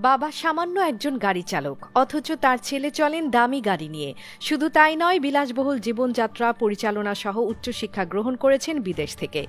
বাবা সামান্য একজন গাড়ি চালক, অথচ তার ছেলে চলেন দামি গাড়ি নিয়ে। শুধু তাই নয়, বিলাসবহুল জীবনযাত্রা পরিচালনা সহ উচ্চশিক্ষা গ্রহণ করেছেন বিদেশ থেকে।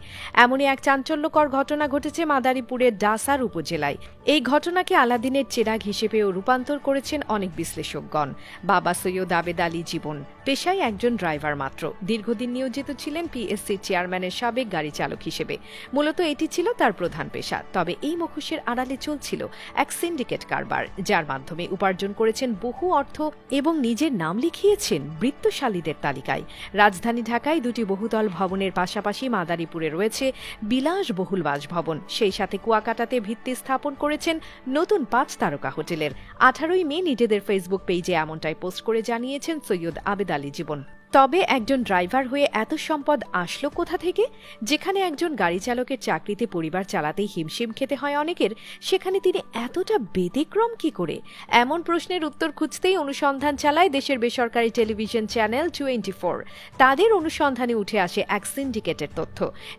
এমনই এক চাঞ্চল্যকর ঘটনা ঘটেছে মাদারীপুরের ডাসার উপজেলায়। এই ঘটনাকে আলাদিনের চেরাগ হিসেবেও রূপান্তর করেছেন অনেক বিশ্লেষকগণ। বাবা সৈয়দ আবেদ আলী জীবন পেশায় একজন ড্রাইভার মাত্র। দীর্ঘদিন নিয়োজিত ছিলেন পিএসসির চেয়ারম্যানের সাবেক গাড়ি চালক হিসেবে। মূলত এটি ছিল তার প্রধান পেশা। তবে এই মুখোশের আড়ালে চলছিল এক সিন্ডিকেট কারবার, যার মাধ্যমে উপার্জন করেছেন বহু অর্থ এবং নিজের নাম লিখিয়েছেন বৃত্তশালীদের তালিকায়। রাজধানী ঢাকায় দুটি বহুতল ভবনের পাশাপাশি মাদারীপুরে রয়েছে বিলাসবহুল বাসভবন। সেই সাথে কুয়াকাটাতে ভিত্তি স্থাপন করেছেন নতুন ৫ তারকা হোটেলের। ১৮ই মে নিজেদের ফেসবুক পেজে এমনটাই পোস্ট করে জানিয়েছেন সৈয়দ আবেদ আলী জীবন। তবে একজন ড্রাইভার হয়ে এত সম্পদ আসলো কোথা থেকে? যেখানে একজন গাড়ি চালকের চাকরিতে পরিবার চালাতেই হিমশিম খেতে হয় অনেকের, সেখানে তিনি এতটা ব্যতিক্রম কি করে? এমন প্রশ্নের উত্তর খুঁজতেই অনুসন্ধান চালায় দেশের বেসরকারি টেলিভিশন চ্যানেল 24। তাদের অনুসন্ধানে উঠে আসে এক সিন্ডিকেটের তথ্য,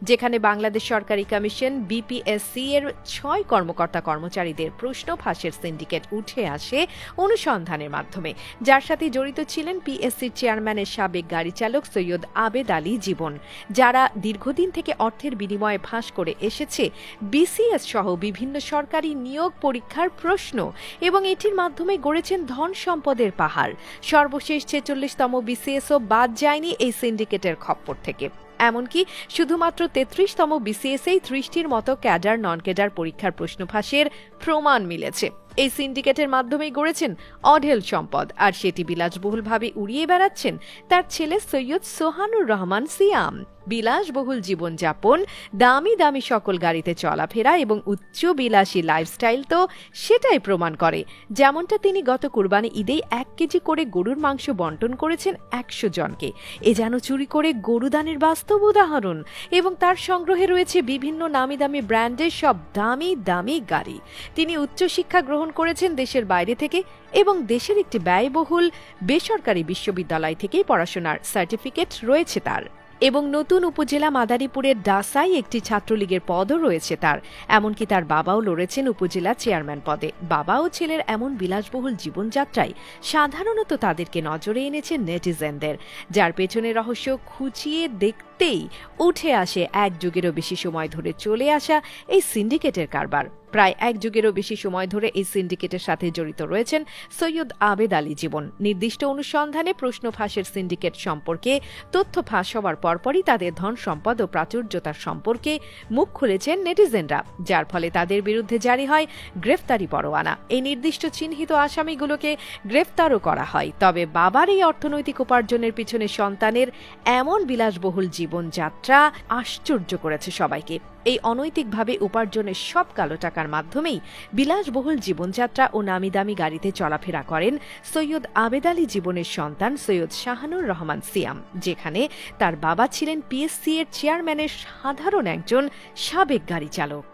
যেখানে বাংলাদেশ সরকারি কমিশন বিপিএসসি এর ৬ কর্মকর্তা কর্মচারীদের প্রশ্ন ফাঁসের সিন্ডিকেট উঠে আসে অনুসন্ধানের মাধ্যমে, যার সাথে জড়িত ছিলেন পিএসসির চেয়ারম্যানের সাবেক গাড়ি চালক সৈয়দ আবেদ আলী জীবন, যারা দীর্ঘদিন থেকে অর্থের বিনিময়ে ফাঁস করে এসেছে বিসিএস সহ বিভিন্ন সরকারি নিয়োগ পরীক্ষার প্রশ্ন এবং এটির মাধ্যমে গড়েছেন ধন সম্পদের পাহাড়। সর্বশেষ ৪৬তম বিসিএসও বাদ যায়নি এই সিন্ডিকেটের খপ্পর থেকে। এমনকি শুধুমাত্র ৩৩তম বিসিএসেই ৩০টির মতো ক্যাডার নন ক্যাডার পরীক্ষার প্রশ্ন ফাঁসের প্রমাণ মিলেছে। এই সিন্ডিকেটের মাধ্যমেই গড়েছেন অঢেল সম্পদ, আর সেটি বিলাসবহুলভাবে উড়িয়ে বেড়াচ্ছেন তার ছেলে সৈয়দ সোহানুর রহমান সিয়াম। বিলাসবহুল জীবনযাপন, দামি দামি সকল গাড়িতে চলাফেরা এবং উচ্চ বিলাসী লাইফস্টাইল তো সেটাই প্রমাণ করে। যেমনটা তিনি গত কুরবানি ঈদেই ১ কেজি করে গরুর মাংস বন্টন করেছেন ১০০ জনকে। এ যেন চুরি করে গরুদানের বাস্তব উদাহরণ। এবং তার সংগ্রহে রয়েছে বিভিন্ন নামি দামি ব্র্যান্ডের সব দামি দামি গাড়ি। তিনি উচ্চশিক্ষা গ্রহণ করেছেন দেশের বাইরে থেকে এবং দেশের একটি ব্যয়বহুল বেসরকারি বিশ্ববিদ্যালয় থেকেই পড়াশোনার সার্টিফিকেট রয়েছে তার। এবং নতুন উপজেলা মাদারীপুরের ডাসায় একটি ছাত্রলীগের পদও রয়েছে তার। এমনকি তার বাবাও লড়েছেন উপজেলা চেয়ারম্যান পদে। বাবা ও ছেলের এমন বিলাসবহুল জীবনযাত্রায় সাধারণত তাদেরকে নজরে এনেছে নেটিজেনদের, যার পেছনে রহস্য খুঁচিয়ে দেখতেই উঠে আসে ১ যুগেরও বেশি সময় ধরে চলে আসা এই সিন্ডিকেটের কারবার। প্রায় ১ যুগেরও বেশি সময় ধরে এই সিন্ডিকেটের সাথে জড়িত রয়েছেন সৈয়দ আবেদ আলী জীবন। নির্দিষ্ট অনুসন্ধানে প্রশ্ন ফাঁসের সিন্ডিকেট সম্পর্কে তথ্য ফাঁস হওয়ার পরপরই তাদের ধন সম্পদ ও প্রাচুর্যতার সম্পর্কে মুখ খুলেছেন নেটিজেনরা, যার ফলে তাদের বিরুদ্ধে জারি হয় গ্রেফতারি পরোয়ানা। এই নির্দিষ্ট চিহ্নিত আসামিগুলোকে গ্রেফতারও করা হয়। তবে বাবার এই অর্থনৈতিক উপার্জনের পিছনে সন্তানের এমন বিলাসবহুল জীবনযাত্রা আশ্চর্য করেছে সবাইকে। এই অনৈতিকভাবে উপার্জনের সব কালো টাকার মাধ্যমেই বিলাসবহুল জীবনযাত্রা ও নামি দামি গাড়িতে চলাফেরা করেন সৈয়দ আবেদ আলী জীবনের সন্তান সৈয়দ শাহানুর রহমান সিয়াম, যেখানে তার বাবা ছিলেন পিএসসি এর চেয়ারম্যানের সাধারণ একজন সাবেক গাড়ি চালক।